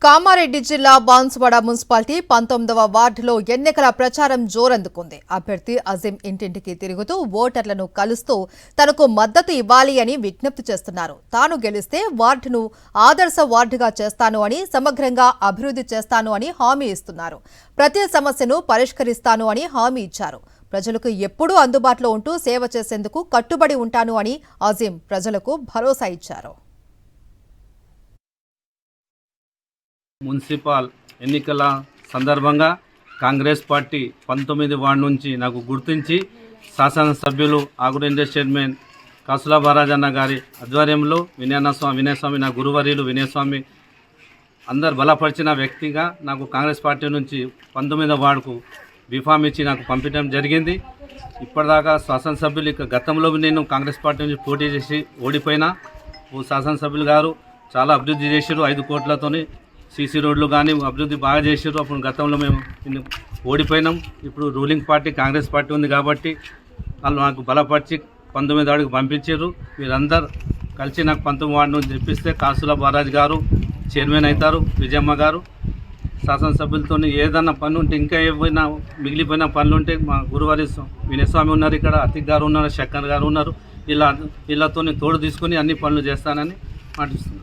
కామారెడ్డి జిల్లా బాన్సువాడ మున్సిపాలిటీ 19వ వార్డులో ఎన్నికల ప్రచారం జోరందుకుంది. అభ్యర్థి అజీం ఇంటింటికి తిరుగుతూ ఓటర్లను కలుస్తూ తనకు మద్దతు ఇవ్వాలి అని విజ్ఞప్తి చేస్తున్నారు. తాను గెలిస్తే వార్డును ఆదర్శ వార్డుగా చేస్తాను అని, సమగ్రంగా అభివృద్ధి చేస్తాను అని హామీ ఇస్తున్నారు. ప్రతి సమస్యను పరిష్కరిస్తాను అని హామీ ఇచ్చారు. ప్రజలకు ఎప్పుడూ అందుబాటులో ఉంటూ సేవ చేసేందుకు కట్టుబడి ఉంటాను అని అజీం ప్రజలకు భరోసా ఇచ్చారు. మున్సిపల్ ఎన్నికల సందర్భంగా కాంగ్రెస్ పార్టీ 19 వార్డు నుంచి నాకు గుర్తించి శాసనసభ్యులు ఆగురెంజర్ చైర్మన్ కాసుల బారాజన్న గారి ఆధ్వర్యంలో వినయస్వామి నా గురువర్యులు వినయస్వామి అందరు బలపరిచిన వ్యక్తిగా నాకు కాంగ్రెస్ పార్టీ నుంచి 19వ వార్డుకు బీఫామ్ ఇచ్చి నాకు పంపించడం జరిగింది. ఇప్పటిదాకా శాసనసభ్యులు గతంలో నేను కాంగ్రెస్ పార్టీ నుంచి పోటీ చేసి ఓడిపోయినా శాసనసభ్యులు గారు చాలా అభివృద్ధి చేశారు. 5 కోట్లతోని సీసీ రోడ్లు కానీ అభివృద్ధి బాగా చేశారు. అప్పుడు గతంలో మేము ఓడిపోయినాం. ఇప్పుడు రూలింగ్ పార్టీ కాంగ్రెస్ పార్టీ ఉంది కాబట్టి వాళ్ళు నాకు బలపరిచి 19వ వార్డుకు పంపించారు. వీరందరూ కలిసి నాకు 19వ వార్డు నుంచి తెప్పిస్తే కాసుల బారాజ్ గారు చైర్మన్ అవుతారు. విజయమ్మ గారు శాసనసభ్యులతో ఏదన్నా పని ఉంటే, ఇంకా ఏమైనా మిగిలిపోయిన పనులు ఉంటే మా గురువారి వినయస్వామి ఉన్నారు, ఇక్కడ అతిక్ గారు ఉన్నారు, శక్కర్ గారు ఉన్నారు. వీళ్ళతో తోడు తీసుకొని అన్ని పనులు చేస్తానని మాటిస్తున్నాను.